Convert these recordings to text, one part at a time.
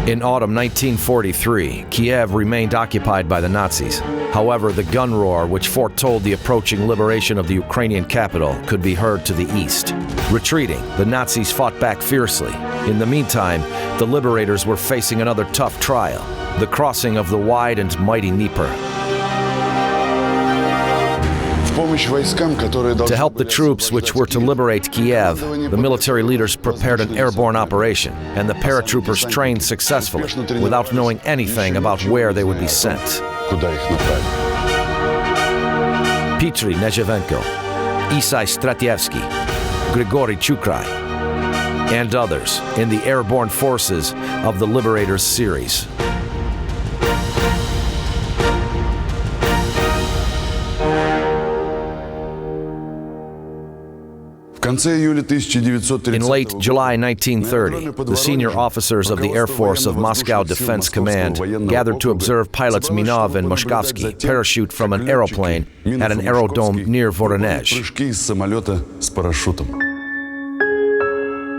In autumn 1943, Kiev remained occupied by the Nazis. However, the gun roar, which foretold the approaching liberation of the Ukrainian capital, could be heard to the east. Retreating, the Nazis fought back fiercely. In the meantime, the Liberators were facing another tough trial, the crossing of the wide and mighty Dnieper. To help the troops which were to liberate Kiev, the military leaders prepared an airborne operation, and the paratroopers trained successfully, without knowing anything about where they would be sent. Petri Nezhevenko, Isai Stratievsky, Grigory Chukrai, and others in the airborne forces of the Liberators series. In late July 1930, the senior officers of the Air Force of Moscow Defense Command gathered to observe pilots Minov and Moshkovsky parachute from an aeroplane at an aerodrome near Voronezh.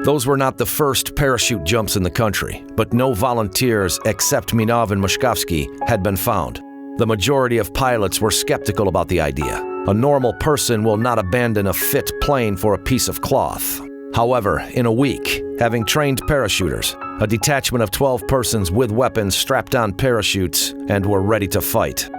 Those were not the first parachute jumps in the country, but no volunteers except Minov and Moshkovsky had been found. The majority of pilots were skeptical about the idea. A normal person will not abandon a fit plane for a piece of cloth. However, in a week, having trained parachuters, a detachment of 12 persons with weapons strapped on parachutes and were ready to fight.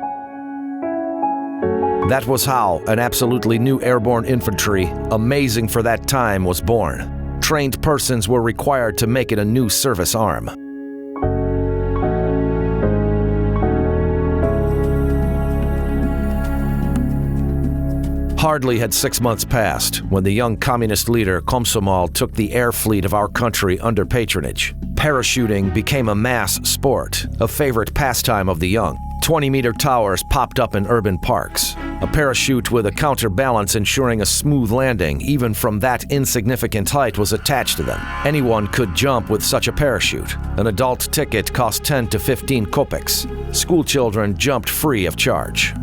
That was how an absolutely new airborne infantry, amazing for that time, was born. Trained persons were required to make it a new service arm. Hardly had 6 months passed when the young communist leader Komsomol took the air fleet of our country under patronage. Parachuting became a mass sport, a favorite pastime of the young. 20-meter towers popped up in urban parks. A parachute with a counterbalance ensuring a smooth landing, even from that insignificant height, was attached to them. Anyone could jump with such a parachute. An adult ticket cost 10 to 15 kopecks. School children jumped free of charge.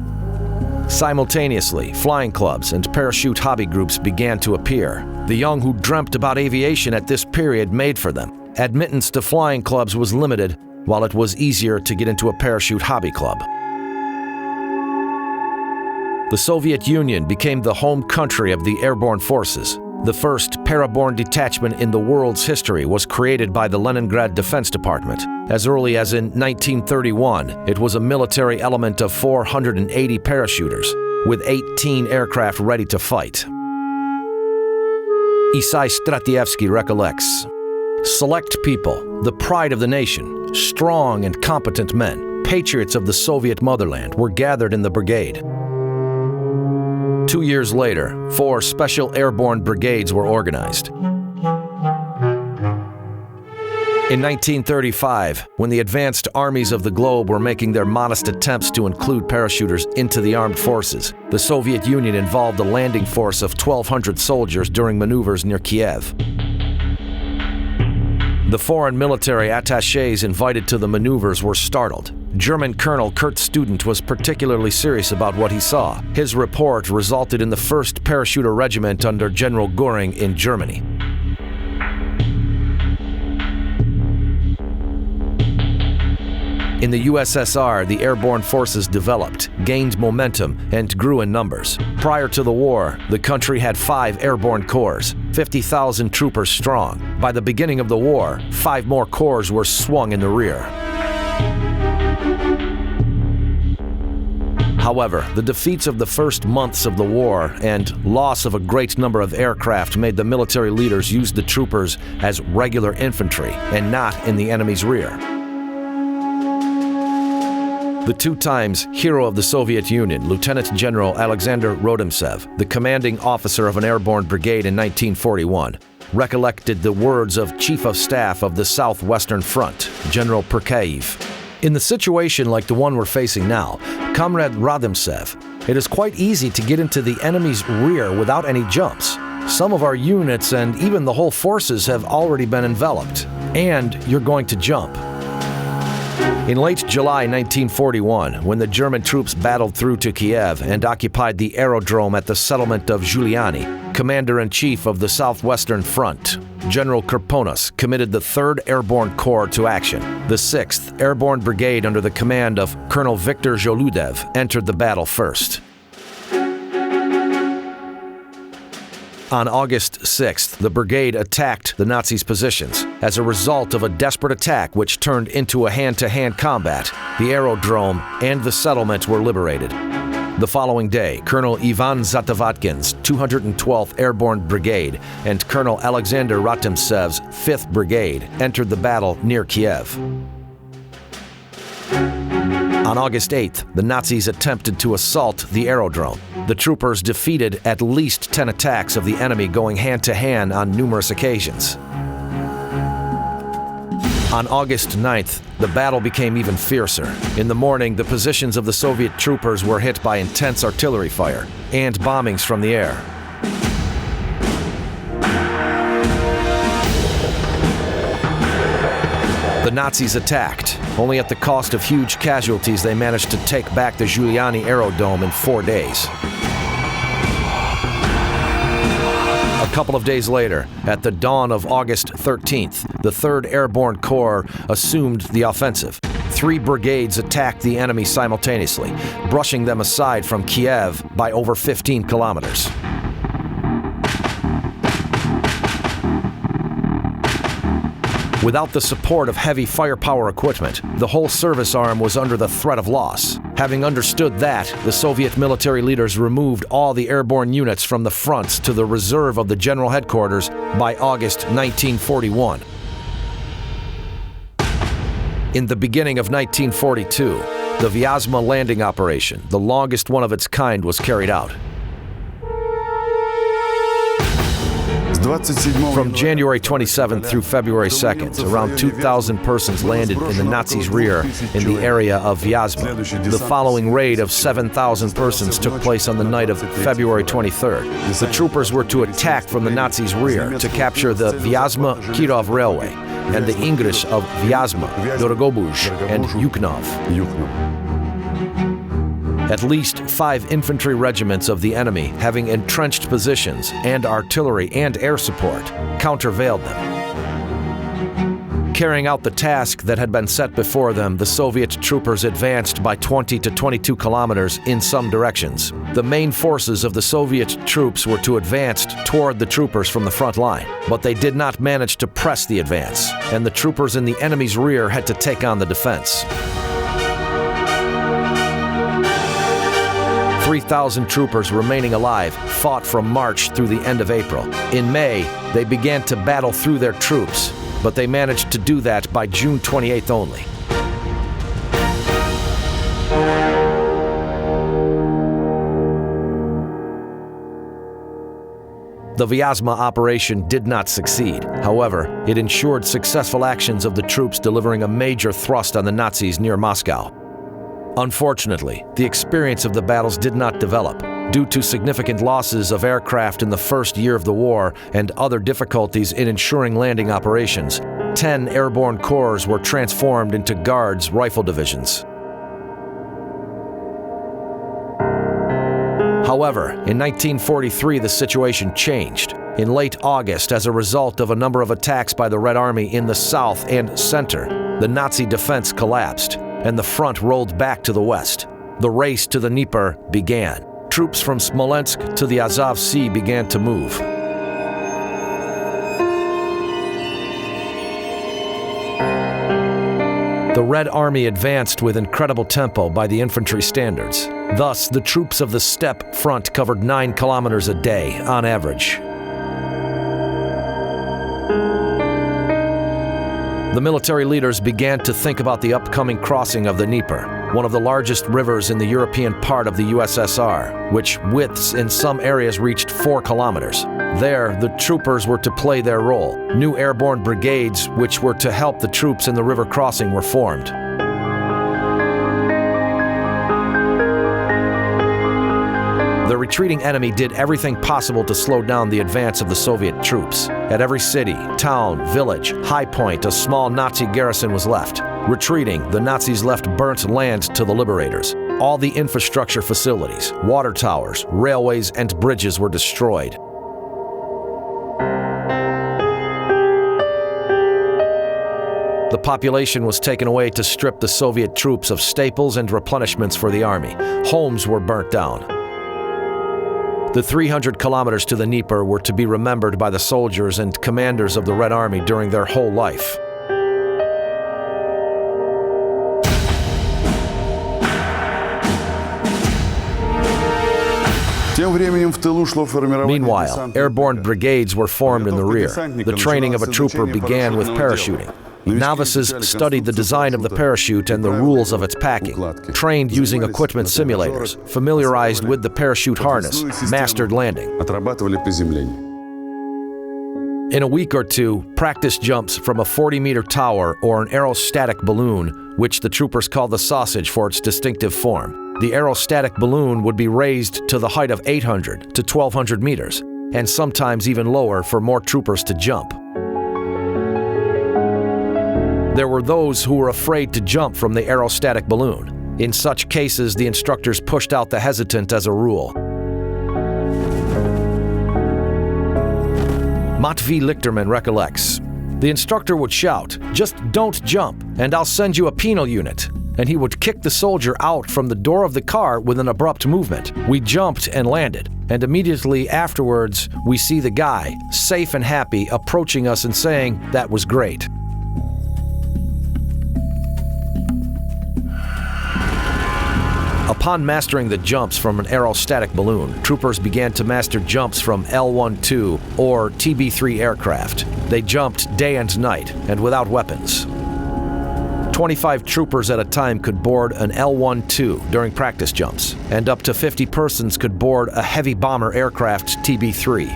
Simultaneously, flying clubs and parachute hobby groups began to appear. The young who dreamt about aviation at this period made for them. Admittance to flying clubs was limited, while it was easier to get into a parachute hobby club. The Soviet Union became the home country of the airborne forces. The first paraborne detachment in the world's history was created by the Leningrad Defense Department. As early as in 1931, it was a military element of 480 parachuters, with 18 aircraft ready to fight. Isai Stratievsky recollects, "Select people, the pride of the nation, strong and competent men, patriots of the Soviet motherland, were gathered in the brigade." 2 years later, 4 special airborne brigades were organized. In 1935, when the advanced armies of the globe were making their modest attempts to include parachuters into the armed forces, the Soviet Union involved a landing force of 1,200 soldiers during maneuvers near Kiev. The foreign military attachés invited to the maneuvers were startled. German Colonel Kurt Student was particularly serious about what he saw. His report resulted in the 1st Parachuter Regiment under General Göring in Germany. In the USSR, the airborne forces developed, gained momentum, and grew in numbers. Prior to the war, the country had 5 airborne corps, 50,000 troopers strong. By the beginning of the war, 5 more corps were swung in the rear. However, the defeats of the first months of the war and loss of a great number of aircraft made the military leaders use the troopers as regular infantry and not in the enemy's rear. The 2 times hero of the Soviet Union, Lieutenant General Alexander Rodimtsev, the commanding officer of an airborne brigade in 1941, recollected the words of Chief of Staff of the Southwestern Front, General Perkayev. "In the situation like the one we're facing now, Comrade Rodimtsev, it is quite easy to get into the enemy's rear without any jumps. Some of our units and even the whole forces have already been enveloped, and you're going to jump." In late July 1941, when the German troops battled through to Kiev and occupied the aerodrome at the settlement of Giuliani, Commander-in-Chief of the Southwestern Front, General Kirponos committed the 3rd Airborne Corps to action. The 6th Airborne Brigade under the command of Colonel Viktor Zholudev entered the battle first. On August 6th, the brigade attacked the Nazis' positions. As a result of a desperate attack which turned into a hand-to-hand combat, the aerodrome and the settlement were liberated. The following day, Colonel Ivan Zatovatkin's 212th Airborne Brigade and Colonel Alexander Ratimtsev's 5th Brigade entered the battle near Kiev. On August 8th, the Nazis attempted to assault the aerodrome. The troopers defeated at least 10 attacks of the enemy, going hand-to-hand on numerous occasions. On August 9th, the battle became even fiercer. In the morning, the positions of the Soviet troopers were hit by intense artillery fire and bombings from the air. The Nazis attacked. Only at the cost of huge casualties, they managed to take back the Giuliani Aerodrome in 4 days. A couple of days later, at the dawn of August 13th, the 3rd Airborne Corps assumed the offensive. 3 brigades attacked the enemy simultaneously, brushing them aside from Kiev by over 15 kilometers. Without the support of heavy firepower equipment, the whole service arm was under the threat of loss. Having understood that, the Soviet military leaders removed all the airborne units from the fronts to the reserve of the general headquarters by August 1941. In the beginning of 1942, the Vyazma landing operation, the longest one of its kind, was carried out. From January 27th through February 2nd, around 2,000 persons landed in the Nazis' rear in the area of Vyazma. The following raid of 7,000 persons took place on the night of February 23rd. The troopers were to attack from the Nazis' rear to capture the Vyazma-Kirov Railway and the English of Vyazma, Dorogobuj, and Yuknov. At least 5 infantry regiments of the enemy, having entrenched positions and artillery and air support, countervailed them. Carrying out the task that had been set before them, the Soviet troopers advanced by 20 to 22 kilometers in some directions. The main forces of the Soviet troops were to advance toward the troopers from the front line, but they did not manage to press the advance, and the troopers in the enemy's rear had to take on the defense. 3,000 troopers remaining alive fought from March through the end of April. In May, they began to battle through their troops, but they managed to do that by June 28th only. The Vyazma operation did not succeed. However, it ensured successful actions of the troops, delivering a major thrust on the Nazis near Moscow. Unfortunately, the experience of the battles did not develop. Due to significant losses of aircraft in the first year of the war and other difficulties in ensuring landing operations, 10 airborne corps were transformed into Guards rifle divisions. However, in 1943 the situation changed. In late August, as a result of a number of attacks by the Red Army in the south and center, the Nazi defense collapsed, and the front rolled back to the west. The race to the Dnieper began. Troops from Smolensk to the Azov Sea began to move. The Red Army advanced with incredible tempo by the infantry standards. Thus, the troops of the steppe front covered 9 kilometers a day on average. The military leaders began to think about the upcoming crossing of the Dnieper, one of the largest rivers in the European part of the USSR, which widths in some areas reached 4 kilometers. There, the troopers were to play their role. New airborne brigades, which were to help the troops in the river crossing, were formed. The retreating enemy did everything possible to slow down the advance of the Soviet troops. At every city, town, village, high point, a small Nazi garrison was left. Retreating, the Nazis left burnt land to the Liberators. All the infrastructure facilities, water towers, railways, and bridges were destroyed. The population was taken away to strip the Soviet troops of staples and replenishments for the army. Homes were burnt down. The 300 kilometers to the Dnieper were to be remembered by the soldiers and commanders of the Red Army during their whole life. Meanwhile, airborne brigades were formed in the rear. The training of a trooper began with parachuting. Novices studied the design of the parachute and the rules of its packing, trained using equipment simulators, familiarized with the parachute harness, mastered landing. In a week or two, practice jumps from a 40-meter tower or an aerostatic balloon, which the troopers call the sausage for its distinctive form. The aerostatic balloon would be raised to the height of 800 to 1,200 meters, and sometimes even lower for more troopers to jump. There were those who were afraid to jump from the aerostatic balloon. In such cases, the instructors pushed out the hesitant as a rule. Matvey Lichterman recollects, "The instructor would shout, 'Just don't jump, and I'll send you a penal unit.' And he would kick the soldier out from the door of the car with an abrupt movement. We jumped and landed, and immediately afterwards, we see the guy, safe and happy, approaching us and saying, 'That was great.'" Upon mastering the jumps from an aerostatic balloon, troopers began to master jumps from L-12 or TB-3 aircraft. They jumped day and night and without weapons. 25 troopers at a time could board an L-12 during practice jumps, and up to 50 persons could board a heavy bomber aircraft TB-3.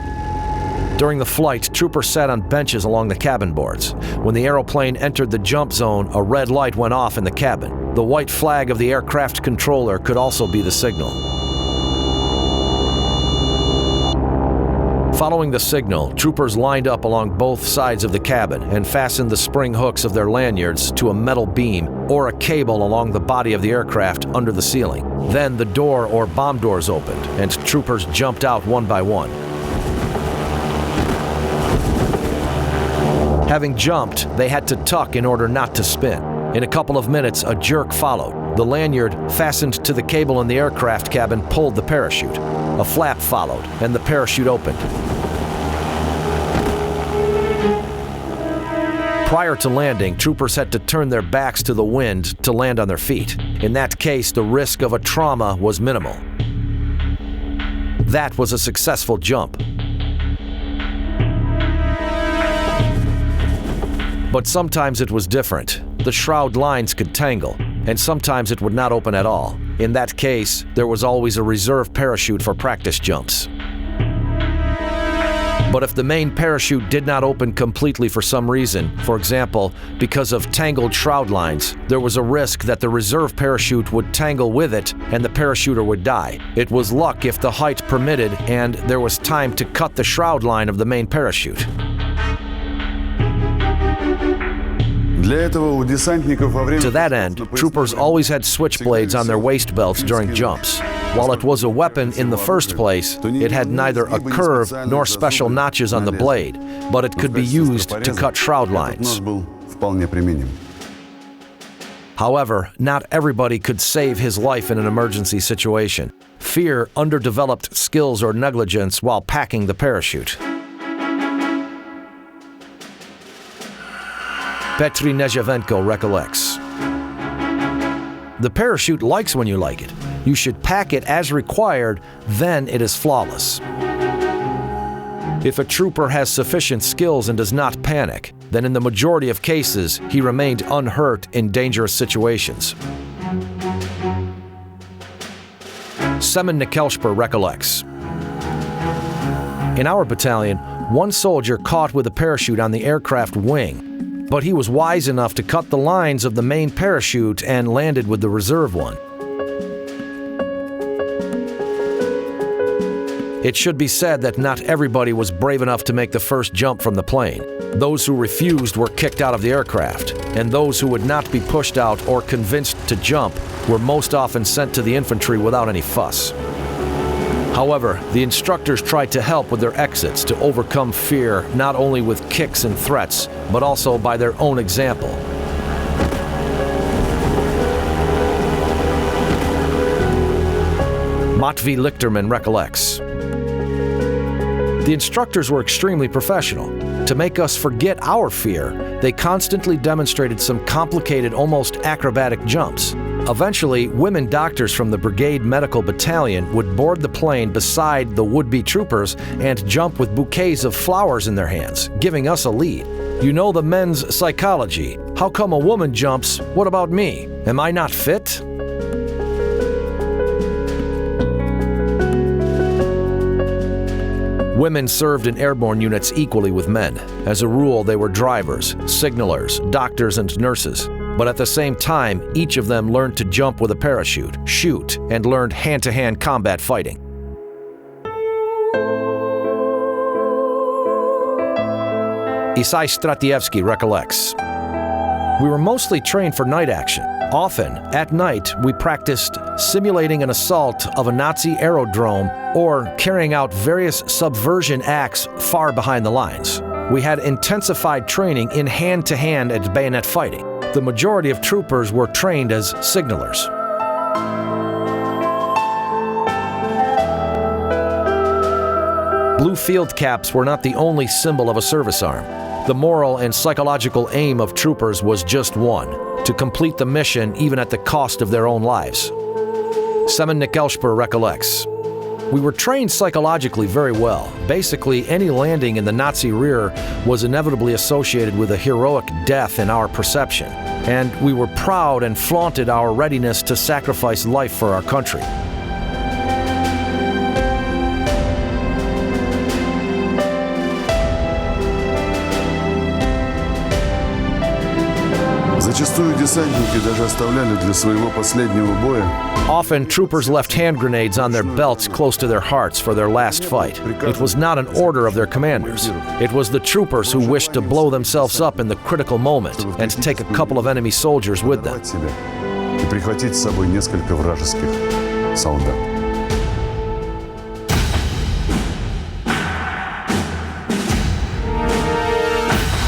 During the flight, troopers sat on benches along the cabin boards. When the aeroplane entered the jump zone, a red light went off in the cabin. The white flag of the aircraft controller could also be the signal. Following the signal, troopers lined up along both sides of the cabin and fastened the spring hooks of their lanyards to a metal beam or a cable along the body of the aircraft under the ceiling. Then the door or bomb doors opened, and troopers jumped out one by one. Having jumped, they had to tuck in order not to spin. In a couple of minutes, a jerk followed. The lanyard fastened to the cable in the aircraft cabin pulled the parachute. A flap followed, and the parachute opened. Prior to landing, troopers had to turn their backs to the wind to land on their feet. In that case, the risk of a trauma was minimal. That was a successful jump. But sometimes it was different. The shroud lines could tangle, and sometimes it would not open at all. In that case, there was always a reserve parachute for practice jumps. But if the main parachute did not open completely for some reason, for example, because of tangled shroud lines, there was a risk that the reserve parachute would tangle with it and the parachuter would die. It was luck if the height permitted and there was time to cut the shroud line of the main parachute. To that end, troopers always had switchblades on their waist belts during jumps. While it was a weapon in the first place, it had neither a curve nor special notches on the blade, but it could be used to cut shroud lines. However, not everybody could save his life in an emergency situation. Fear underdeveloped skills or negligence while packing the parachute. Petri Nezhavenko recollects, "The parachute likes when you like it. You should pack it as required, then it is flawless." If a trooper has sufficient skills and does not panic, then in the majority of cases, he remained unhurt in dangerous situations. Semen Nikelsper recollects, "In our battalion, one soldier caught with a parachute on the aircraft wing, but he was wise enough to cut the lines of the main parachute and landed with the reserve one. It should be said that not everybody was brave enough to make the first jump from the plane. Those who refused were kicked out of the aircraft, and those who would not be pushed out or convinced to jump were most often sent to the infantry without any fuss. However, the instructors tried to help with their exits to overcome fear not only with kicks and threats, but also by their own example. Matvey Lichterman recollects. The instructors were extremely professional. To make us forget our fear, they constantly demonstrated some complicated, almost acrobatic jumps. Eventually, women doctors from the Brigade Medical Battalion would board the plane beside the would-be troopers and jump with bouquets of flowers in their hands, giving us a lead. You know the men's psychology. How come a woman jumps? What about me? Am I not fit? Women served in airborne units equally with men. As a rule, they were drivers, signalers, doctors, and nurses. But at the same time, each of them learned to jump with a parachute, shoot, and learned hand-to-hand combat fighting. Isai Stratievsky recollects. We were mostly trained for night action. Often, at night, we practiced simulating an assault of a Nazi aerodrome or carrying out various subversion acts far behind the lines. We had intensified training in hand-to-hand and bayonet fighting. The majority of troopers were trained as signalers. Blue field caps were not the only symbol of a service arm. The moral and psychological aim of troopers was just one: to complete the mission even at the cost of their own lives. Semen Nikelshper recollects. We were trained psychologically very well. Basically, any landing in the Nazi rear was inevitably associated with a heroic death in our perception, and we were proud and flaunted our readiness to sacrifice life for our country. Зачастую десантники даже оставляли для своего последнего боя. Often, troopers left hand grenades on their belts close to their hearts for their last fight. It was not an order of their commanders. It was the troopers who wished to blow themselves up in the critical moment and take a couple of enemy soldiers with them. И прихватить с собой несколько вражеских солдат.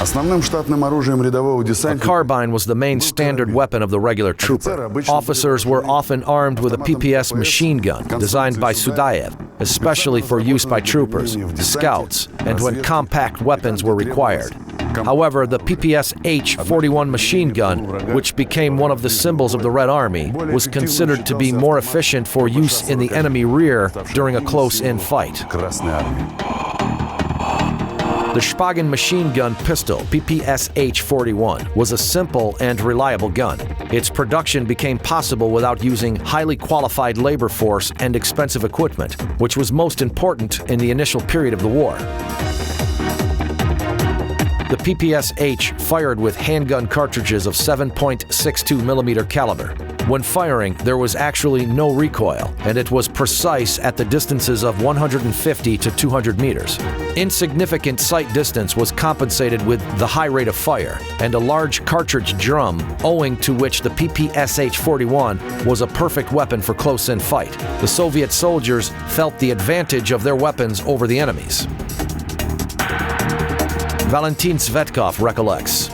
Основным штатным оружием рядового A десантника carbine was the main standard weapon of the regular trooper. Officers were often armed with a PPS machine gun designed by Sudayev, especially for use by troopers, scouts, and when compact weapons were required. However, the PPS H-41 machine gun, which became one of the symbols of the Red Army, was considered to be more efficient for use in the enemy rear during a close-in fight. Красной армии. The Spagen machine gun pistol, PPS H-41, was a simple and reliable gun. Its production became possible without using highly qualified labor force and expensive equipment, which was most important in the initial period of the war. The PPS-H fired with handgun cartridges of 7.62 millimeter caliber. When firing, there was actually no recoil, and it was precise at the distances of 150 to 200 meters. Insignificant sight distance was compensated with the high rate of fire and a large cartridge drum, owing to which the PPS-H-41 was a perfect weapon for close-in fight. The Soviet soldiers felt the advantage of their weapons over the enemy's. Valentin Svetkov recollects.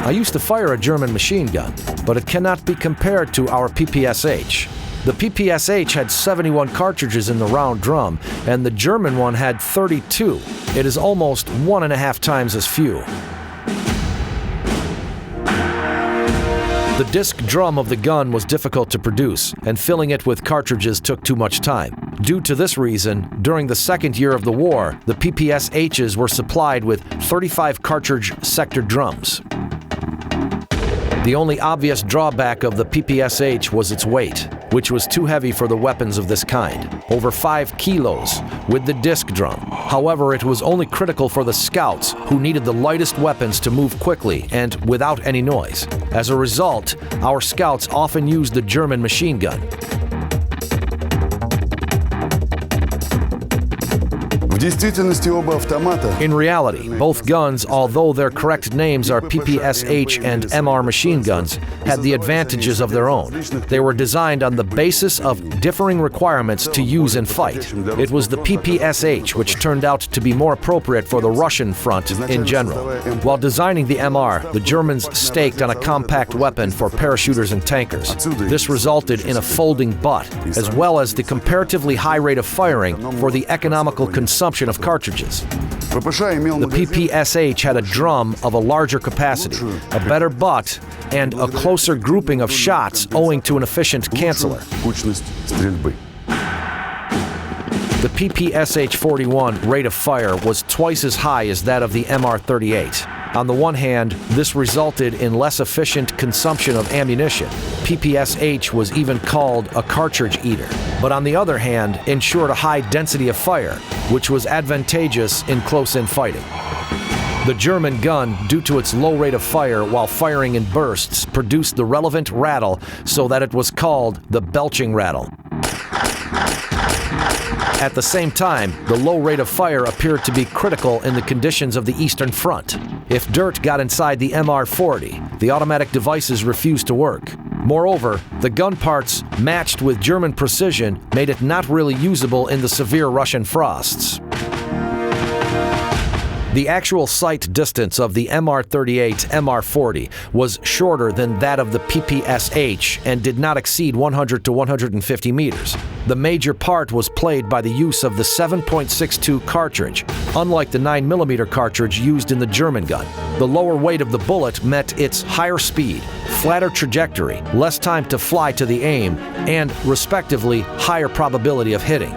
I used to fire a German machine gun, but it cannot be compared to our PPS-H. The PPS-H had 71 cartridges in the round drum, and the German one had 32. It is almost 1.5 times as few. The disc drum of the gun was difficult to produce, and filling it with cartridges took too much time. Due to this reason, during the second year of the war, the PPS-H's were supplied with 35 cartridge sector drums. The only obvious drawback of the PPS-H was its weight, which was too heavy for the weapons of this kind, over 5 kilos, with the disc drum. However, it was only critical for the scouts, who needed the lightest weapons to move quickly and without any noise. As a result, our scouts often used the German machine gun. действительности оба автомата In reality, both guns, although their correct names are PPSH and MR machine guns, had the advantages of their own. They were designed on the basis of differing requirements to use in fight. It was the PPSH which turned out to be more appropriate for the Russian front in general. While designing the MR, the Germans staked on a compact weapon for parachuters and tankers. This resulted in a folding butt, as well as the comparatively high rate of firing for the economical consumption of cartridges. The PPSH had a drum of a larger capacity, a better butt, and a closer grouping of shots owing to an efficient canceller. The PPSH-41 rate of fire was twice as high as that of the MR-38. On the one hand, this resulted in less efficient consumption of ammunition. PPSH was even called a cartridge eater. But on the other hand, ensured a high density of fire, which was advantageous in close-in fighting. The German gun, due to its low rate of fire while firing in bursts, produced the relevant rattle so that it was called the belching rattle. At the same time, the low rate of fire appeared to be critical in the conditions of the Eastern Front. If dirt got inside the MR-40, the automatic devices refused to work. Moreover, the gun parts, matched with German precision, made it not really usable in the severe Russian frosts. The actual sight distance of the MR-38 MR-40 was shorter than that of the PPSH and did not exceed 100 to 150 meters. The major part was played by the use of the 7.62 cartridge, unlike the 9mm cartridge used in the German gun. The lower weight of the bullet meant its higher speed, flatter trajectory, less time to fly to the aim, and, respectively, higher probability of hitting.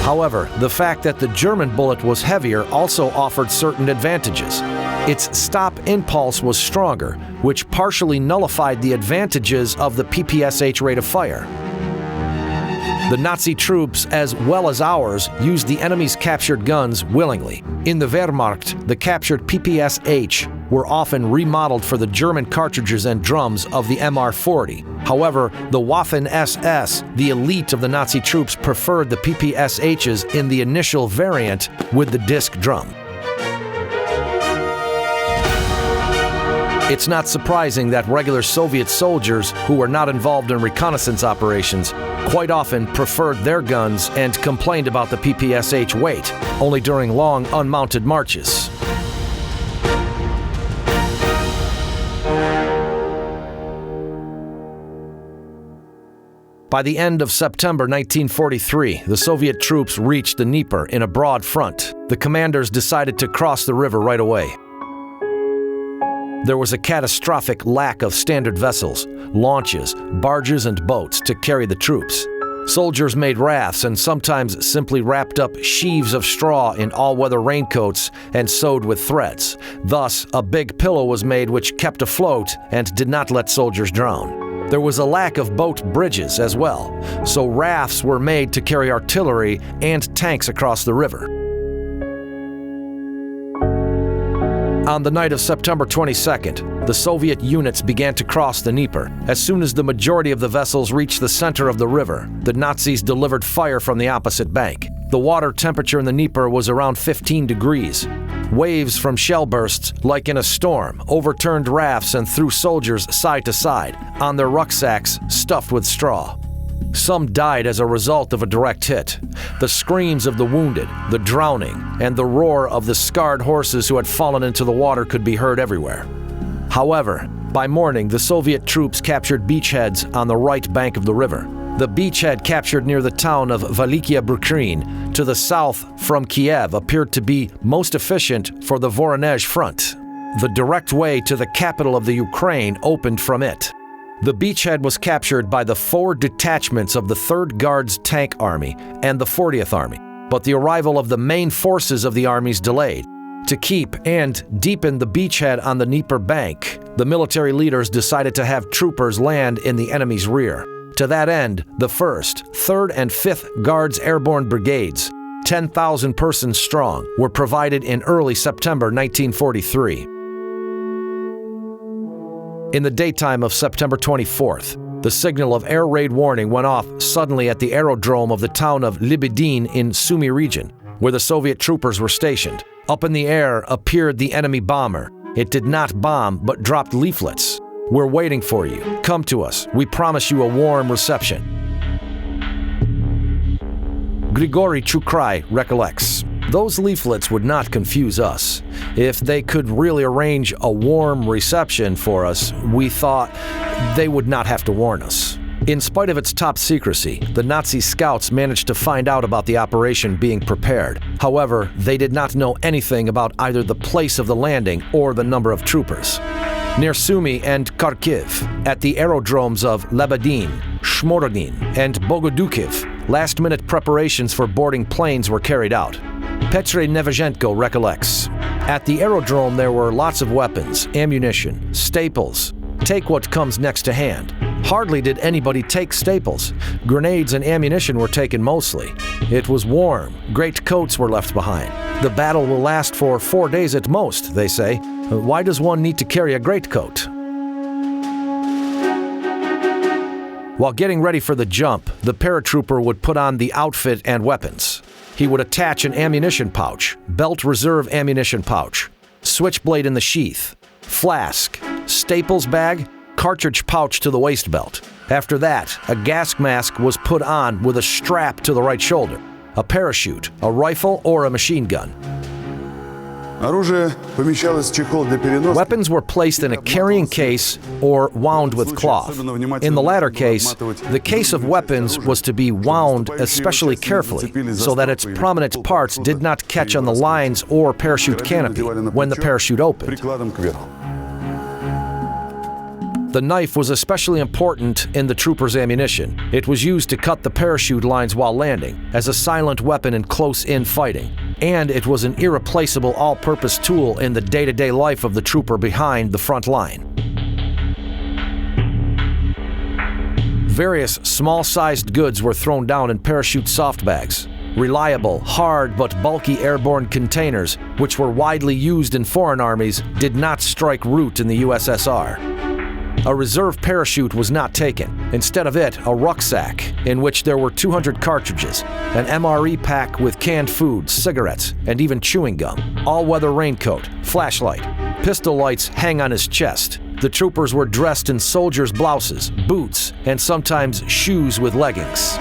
However, the fact that the German bullet was heavier also offered certain advantages. Its stop impulse was stronger, which partially nullified the advantages of the PPSH rate of fire. The Nazi troops, as well as ours, used the enemy's captured guns willingly. In the Wehrmacht, the captured PPSH were often remodeled for the German cartridges and drums of the MR-40. However, the Waffen-SS, the elite of the Nazi troops, preferred the PPSHs in the initial variant with the disc drum. It's not surprising that regular Soviet soldiers who were not involved in reconnaissance operations quite often preferred their guns and complained about the PPSH weight only during long unmounted marches. By the end of September 1943, the Soviet troops reached the Dnieper in a broad front. The commanders decided to cross the river right away. There was a catastrophic lack of standard vessels, launches, barges, and boats to carry the troops. Soldiers made rafts and sometimes simply wrapped up sheaves of straw in all-weather raincoats and sewed with threads. Thus, a big pillow was made which kept afloat and did not let soldiers drown. There was a lack of boat bridges as well, so rafts were made to carry artillery and tanks across the river. On the night of September 22nd, the Soviet units began to cross the Dnieper. As soon as the majority of the vessels reached the center of the river, the Nazis delivered fire from the opposite bank. The water temperature in the Dnieper was around 15 degrees. Waves from shell bursts, like in a storm, overturned rafts and threw soldiers side to side, on their rucksacks stuffed with straw. Some died as a result of a direct hit. The screams of the wounded, the drowning, and the roar of the scarred horses who had fallen into the water could be heard everywhere. However, by morning, the Soviet troops captured beachheads on the right bank of the river. The beachhead captured near the town of Velikia Brukhin, to the south from Kiev, appeared to be most efficient for the Voronezh front. The direct way to the capital of the Ukraine opened from it. The beachhead was captured by the 4 detachments of the 3rd Guards Tank Army and the 40th Army, but the arrival of the main forces of the armies delayed. To keep and deepen the beachhead on the Dnieper bank, the military leaders decided to have troopers land in the enemy's rear. To that end, the 1st, 3rd, and 5th Guards Airborne Brigades, 10,000 persons strong, were provided in early September 1943. In the daytime of September 24th, The signal of air raid warning went off suddenly at the aerodrome of the town of Liberators in Sumy region, where the Soviet troopers were stationed. Up in the air appeared the enemy bomber. It did not bomb, but dropped leaflets. "We're waiting for you. Come to us. We promise you a warm reception." Grigory Chukrai recollects, "Those leaflets would not confuse us. If they could really arrange a warm reception for us, we thought they would not have to warn us." In spite of its top secrecy, the Nazi scouts managed to find out about the operation being prepared. However, they did not know anything about either the place of the landing or the number of troopers. Near Sumy and Kharkiv, at the aerodromes of Lebedin, Shmorodin, and Bogodukiv, last-minute preparations for boarding planes were carried out. Petr Nevzhenko recollects, "At the aerodrome there were lots of weapons, ammunition, staples. Take what comes next to hand. Hardly did anybody take staples. Grenades and ammunition were taken mostly. It was warm. Great coats were left behind. The battle will last for 4 days at most, they say. Why does one need to carry a greatcoat?" While getting ready for the jump, the paratrooper would put on the outfit and weapons. He would attach an ammunition pouch, belt reserve ammunition pouch, switchblade in the sheath, flask, staples bag, cartridge pouch to the waist belt. After that, a gas mask was put on with a strap to the right shoulder, a parachute, a rifle, or a machine gun. Weapons were placed in a carrying case or wound with cloth. In the latter case, the case of weapons was to be wound especially carefully so that its prominent parts did not catch on the lines or parachute canopy when the parachute opened. The knife was especially important in the troopers' ammunition. It was used to cut the parachute lines while landing, as a silent weapon in close-in fighting, and it was an irreplaceable all-purpose tool in the day-to-day life of the trooper behind the front line. Various small-sized goods were thrown down in parachute soft bags. Reliable, hard but bulky airborne containers, which were widely used in foreign armies, did not strike root in the USSR. A reserve parachute was not taken. Instead of it, a rucksack in which there were 200 cartridges, an MRE pack with canned food, cigarettes, and even chewing gum, all-weather raincoat, flashlight. Pistol lights hang on his chest. The troopers were dressed in soldiers' blouses, boots, and sometimes shoes with leggings.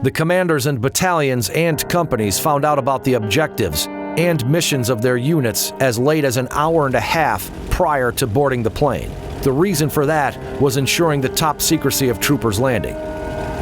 The commanders and battalions and companies found out about the objectives and missions of their units as late as an hour and a half prior to boarding the plane. The reason for that was ensuring the top secrecy of troopers landing.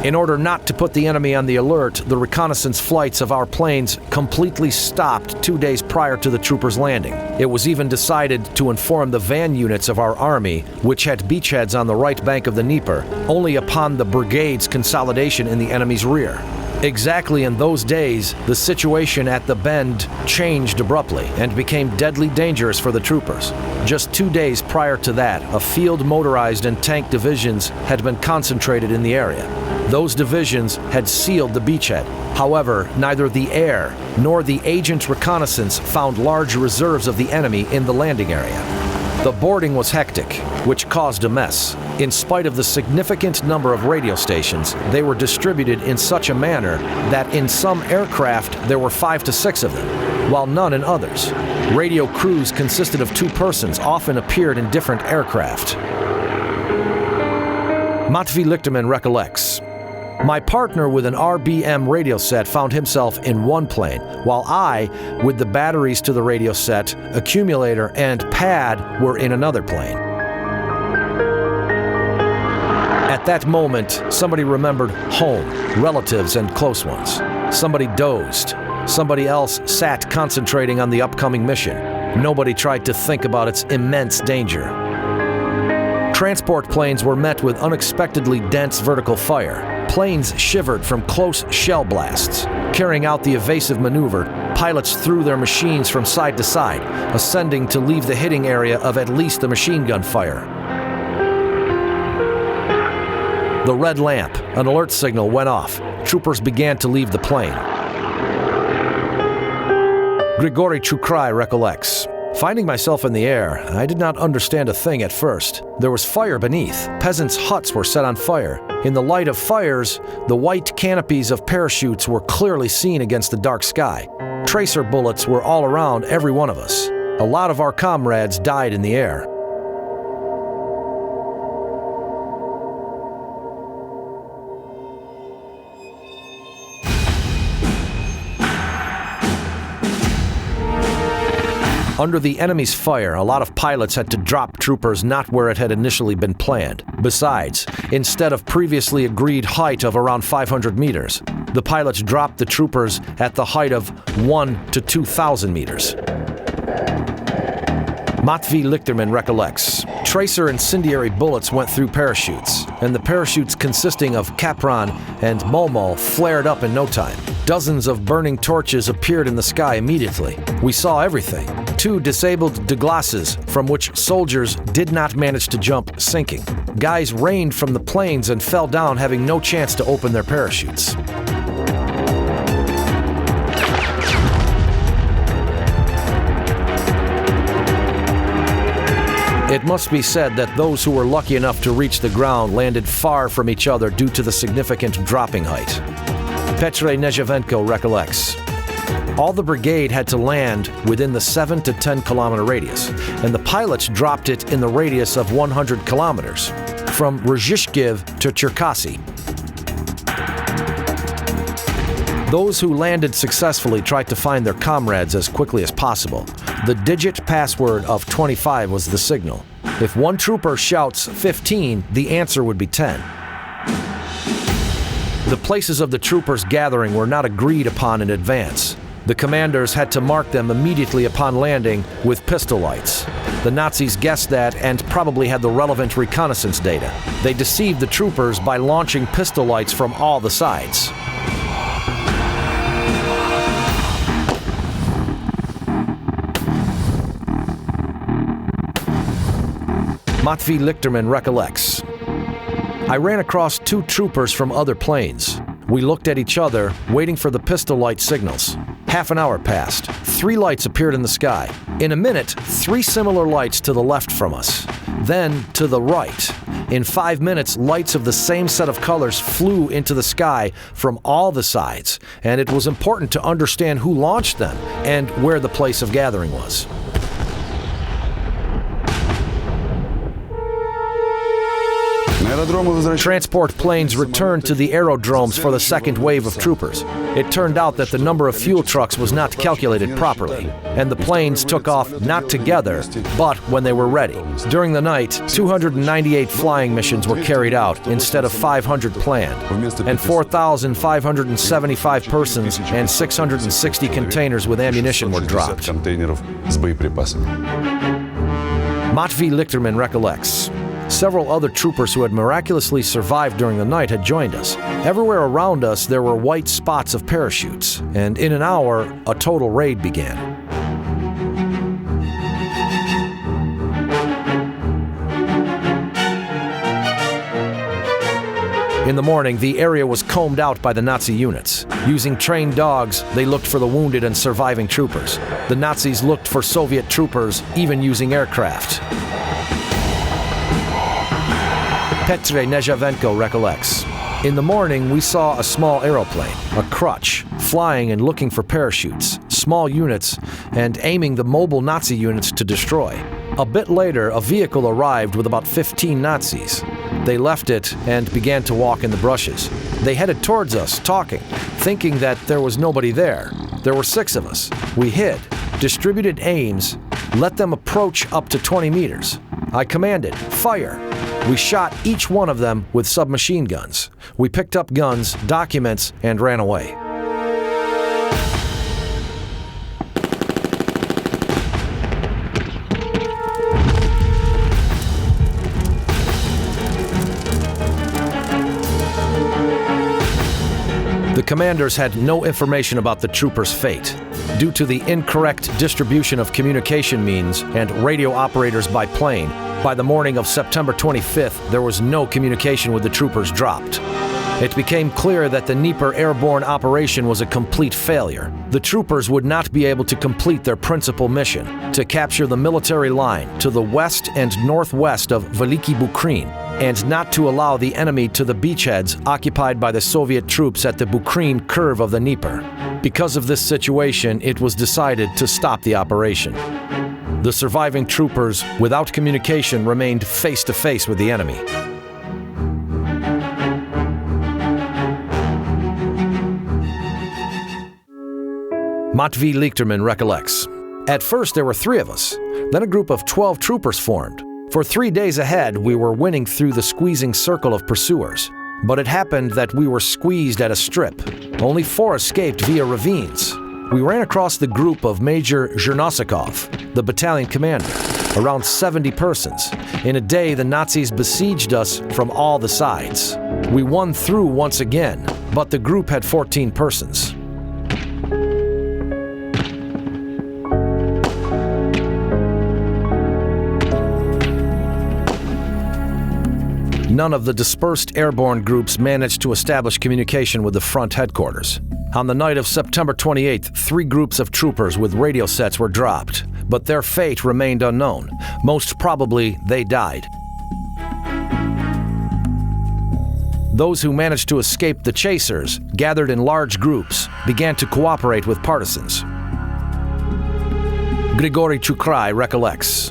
In order not to put the enemy on the alert, the reconnaissance flights of our planes completely stopped 2 days prior to the troopers landing. It was even decided to inform the van units of our army, which had beachheads on the right bank of the Dnieper, only upon the brigade's consolidation in the enemy's rear. Exactly in those days, the situation at the bend changed abruptly and became deadly dangerous for the troopers. Just 2 days prior to that, a field motorized and tank divisions had been concentrated in the area. Those divisions had sealed the beachhead. However, neither the air nor the agent reconnaissance found large reserves of the enemy in the landing area. The boarding was hectic, which caused a mess. In spite of the significant number of radio stations, they were distributed in such a manner that in some aircraft there were 5 to 6 of them, while none in others. Radio crews consisted of 2 persons, often appeared in different aircraft. Matvey Lichterman recollects, "My partner with an RBM radio set found himself in one plane, while I, with the batteries to the radio set, accumulator, and pad, were in another plane." At that moment, somebody remembered home, relatives, and close ones. Somebody dozed. Somebody else sat concentrating on the upcoming mission. Nobody tried to think about its immense danger. Transport planes were met with unexpectedly dense vertical fire. Planes shivered from close shell blasts. Carrying out the evasive maneuver, pilots threw their machines from side to side, ascending to leave the hitting area of at least the machine gun fire. The red lamp, an alert signal, went off. Troopers began to leave the plane. Grigory Chukrai recollects, Finding myself in the air, I did not understand a thing at first. There was fire beneath. Peasants' huts were set on fire. In the light of fires, the white canopies of parachutes were clearly seen against the dark sky. Tracer bullets were all around every one of us. A lot of our comrades died in the air. Under the enemy's fire, a lot of pilots had to drop troopers not where it had initially been planned. Besides, instead of previously agreed height of around 500 meters, the pilots dropped the troopers at the height of 1,000 to 2,000 meters. Matvey Lichterman recollects, tracer incendiary bullets went through parachutes, and the parachutes consisting of Capron and Molmol flared up in no time. Dozens of burning torches appeared in the sky immediately. We saw everything. 2 disabled Douglases from which soldiers did not manage to jump, sinking. Guys rained from the planes and fell down, having no chance to open their parachutes. It must be said that those who were lucky enough to reach the ground landed far from each other due to the significant dropping height. Petr Nezhavenko recollects, all the brigade had to land within the 7 to 10 kilometer radius, and the pilots dropped it in the radius of 100 kilometers, from Rzhishkiv to Cherkasy. Those who landed successfully tried to find their comrades as quickly as possible. The digit password of 25 was the signal. If one trooper shouts 15, the answer would be 10. The places of the troopers gathering were not agreed upon in advance. The commanders had to mark them immediately upon landing with pistol lights. The Nazis guessed that and probably had the relevant reconnaissance data. They deceived the troopers by launching pistol lights from all the sides. Matvey Lichterman recollects, I ran across 2 troopers from other planes. We looked at each other, waiting for the pistol light signals. Half an hour passed. 3 lights appeared in the sky. In a minute, 3 similar lights to the left from us. Then to the right. In 5 minutes, lights of the same set of colors flew into the sky from all the sides, and it was important to understand who launched them and where the place of gathering was. Transport planes returned to the aerodromes for the second wave of troopers. It turned out that the number of fuel trucks was not calculated properly, and the planes took off not together, but when they were ready. During the night, 298 flying missions were carried out instead of 500 planned, and 4,575 persons and 660 containers with ammunition were dropped. Matvey Lichterman recollects, several other troopers who had miraculously survived during the night had joined us. Everywhere around us there were white spots of parachutes, and in an hour, a total raid began. In the morning, the area was combed out by the Nazi units. Using trained dogs, they looked for the wounded and surviving troopers. The Nazis looked for Soviet troopers, even using aircraft. Petr Nezhavenko recollects, in the morning we saw a small aeroplane, a crutch, flying and looking for parachutes, small units, and aiming the mobile Nazi units to destroy. A bit later, a vehicle arrived with about 15 Nazis. They left it and began to walk in the brushes. They headed towards us, talking, thinking that there was nobody there. There were 6 of us. We hid, distributed aims, let them approach up to 20 meters. I commanded, fire. We shot each one of them with submachine guns. We picked up guns, documents, and ran away. The commanders had no information about the troopers' fate. Due to the incorrect distribution of communication means and radio operators by plane, by the morning of September 25th, there was no communication with the troopers dropped. It became clear that the Dnieper airborne operation was a complete failure. The troopers would not be able to complete their principal mission, to capture the military line to the west and northwest of Veliki Bukrin, and not to allow the enemy to the beachheads occupied by the Soviet troops at the Bukrin curve of the Dnieper. Because of this situation, it was decided to stop the operation. The surviving troopers, without communication, remained face-to-face with the enemy. Matvey Lichterman recollects. At first there were 3 of us, then a group of 12 troopers formed. For 3 days ahead we were winning through the squeezing circle of pursuers. But it happened that we were squeezed at a strip. Only 4 escaped via ravines. We ran across the group of Major Zhernosikov, the battalion commander, around 70 persons. In a day the Nazis besieged us from all the sides. We won through once again, but the group had 14 persons. None of the dispersed airborne groups managed to establish communication with the front headquarters. On the night of September 28th, 3 groups of troopers with radio sets were dropped, but their fate remained unknown. Most probably, they died. Those who managed to escape the chasers, gathered in large groups, began to cooperate with partisans. Grigory Chukrai recollects.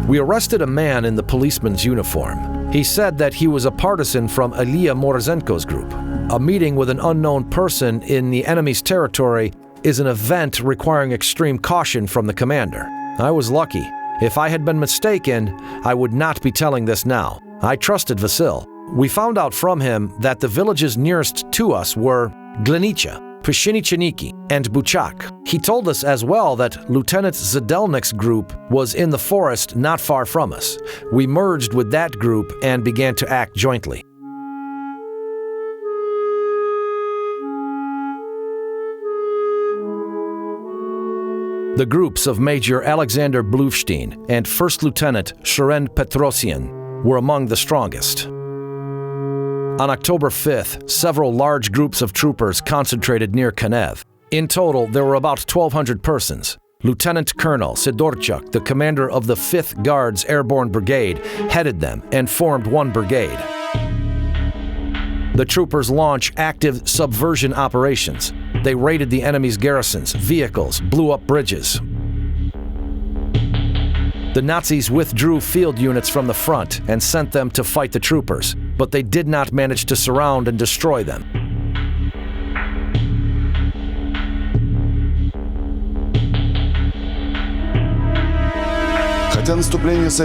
We arrested a man in the policeman's uniform. He said that he was a partisan from Ilya Morozenko's group. A meeting with an unknown person in the enemy's territory is an event requiring extreme caution from the commander. I was lucky. If I had been mistaken, I would not be telling this now. I trusted Vasil. We found out from him that the villages nearest to us were Glinicha, Pishinicheniki, and Buchak. He told us as well that Lieutenant Zadelnik's group was in the forest not far from us. We merged with that group and began to act jointly. The groups of Major Alexander Blufstein and First Lieutenant Sheren Petrosian were among the strongest. On October 5th, several large groups of troopers concentrated near Kanev. In total, there were about 1,200 persons. Lieutenant Colonel Sidorchuk, the commander of the 5th Guards Airborne Brigade, headed them and formed one brigade. The troopers launched active subversion operations. They raided the enemy's garrisons, vehicles, blew up bridges. The Nazis withdrew field units from the front and sent them to fight the troopers, but they did not manage to surround and destroy them.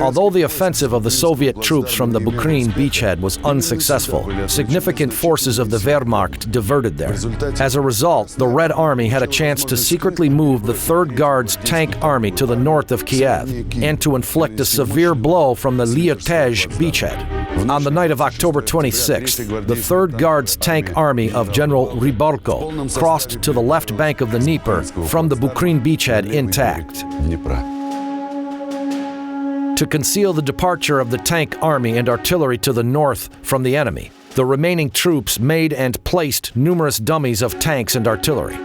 Although the offensive of the Soviet troops from the Bukrin beachhead was unsuccessful, significant forces of the Wehrmacht diverted there. As a result, the Red Army had a chance to secretly move the 3rd Guards tank army to the north of Kiev and to inflict a severe blow from the Liberators beachhead. On the night of October 26th, the 3rd Guards tank army of General Rybalko crossed to the left bank of the Dnieper from the Bukrin beachhead intact. To conceal the departure of the tank army and artillery to the north from the enemy, the remaining troops made and placed numerous dummies of tanks and artillery.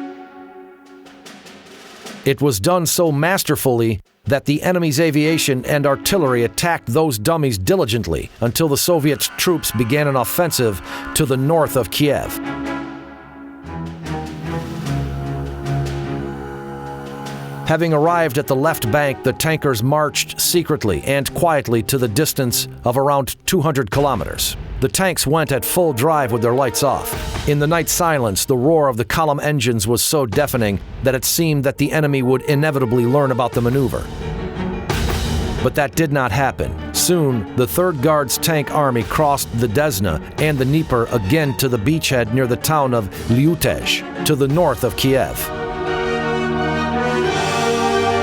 It was done so masterfully that the enemy's aviation and artillery attacked those dummies diligently until the Soviet troops began an offensive to the north of Kiev. Having arrived at the left bank, the tankers marched secretly and quietly to the distance of around 200 kilometers. The tanks went at full drive with their lights off. In the night silence, the roar of the column engines was so deafening that it seemed that the enemy would inevitably learn about the maneuver. But that did not happen. Soon, the 3rd Guards tank army crossed the Desna and the Dnieper again to the beachhead near the town of Lyutezh, to the north of Kiev.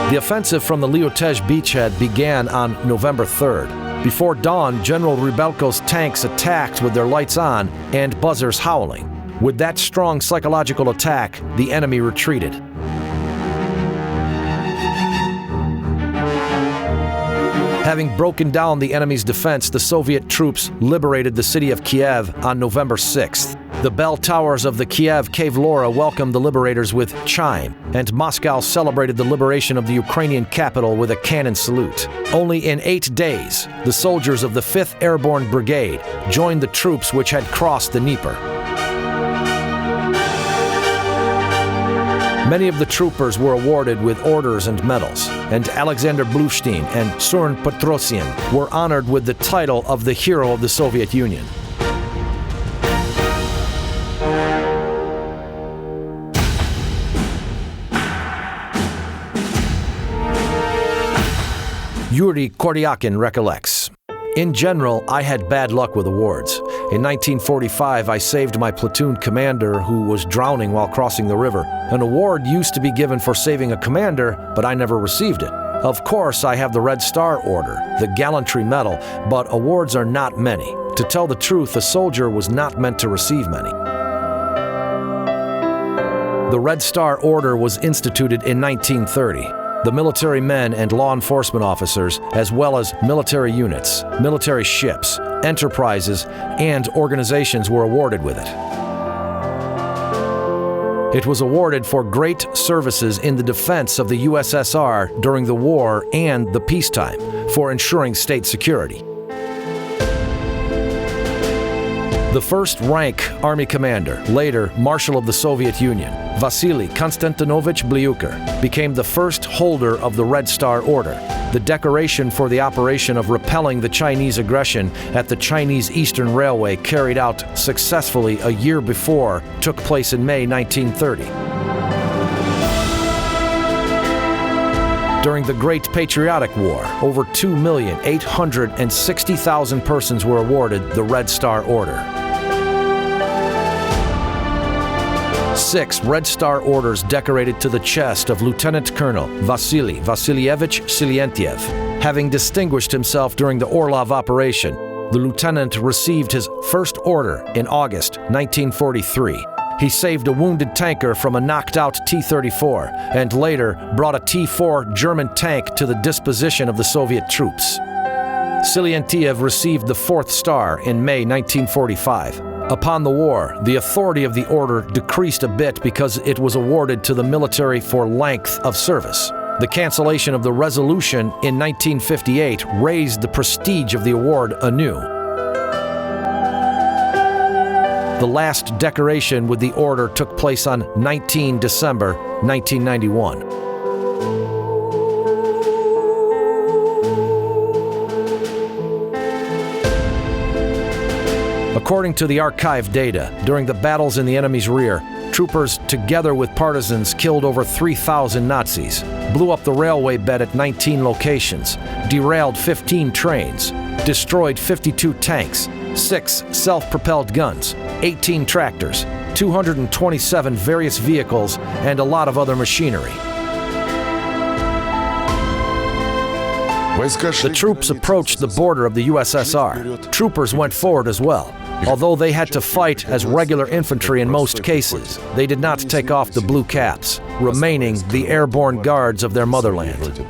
The offensive from the Lyutezh beachhead began on November 3rd. Before dawn, General Rybalko's tanks attacked with their lights on and buzzers howling. With that strong psychological attack, the enemy retreated. Having broken down the enemy's defense, the Soviet troops liberated the city of Kiev on November 6th. The bell towers of the Kiev Kavlora welcomed the liberators with chime, and Moscow celebrated the liberation of the Ukrainian capital with a cannon salute. Only in 8 days, the soldiers of the 5th Airborne Brigade joined the troops which had crossed the Dnieper. Many of the troopers were awarded with orders and medals, and Alexander Blushtin and Søren Petrosian were honored with the title of the Hero of the Soviet Union. Yuri Kordyakin recollects, "In general, I had bad luck with awards. In 1945, I saved my platoon commander who was drowning while crossing the river. An award used to be given for saving a commander, but I never received it. Of course, I have the Red Star Order, the Gallantry Medal, but awards are not many. To tell the truth, a soldier was not meant to receive many." The Red Star Order was instituted in 1930. The military men and law enforcement officers, as well as military units, military ships, enterprises, and organizations were awarded with it. It was awarded for great services in the defense of the USSR during the war and the peacetime, for ensuring state security. The first rank Army commander, later Marshal of the Soviet Union, Vasily Konstantinovich Blyuker, became the first holder of the Red Star Order. The decoration for the operation of repelling the Chinese aggression at the Chinese Eastern Railway, carried out successfully a year before, took place in May 1930. During the Great Patriotic War, over 2,860,000 persons were awarded the Red Star Order. 6 Red Star Orders decorated to the chest of Lieutenant Colonel Vasily Vasilievich Silentiev. Having distinguished himself during the Orlov operation, the lieutenant received his first order in August 1943. He saved a wounded tanker from a knocked-out T-34 and later brought a T-4 German tank to the disposition of the Soviet troops. Silentiev received the 4th star in May 1945. Upon the war, the authority of the order decreased a bit because it was awarded to the military for length of service. The cancellation of the resolution in 1958 raised the prestige of the award anew. The last decoration with the order took place on 19 December 1991. According to the archive data, during the battles in the enemy's rear, troopers, together with partisans, killed over 3,000 Nazis, blew up the railway bed at 19 locations, derailed 15 trains, destroyed 52 tanks, 6 self-propelled guns, 18 tractors, 227 various vehicles, and a lot of other machinery. The troops approached the border of the USSR. Troopers went forward as well. Although they had to fight as regular infantry in most cases, they did not take off the blue caps, remaining the airborne guards of their motherland.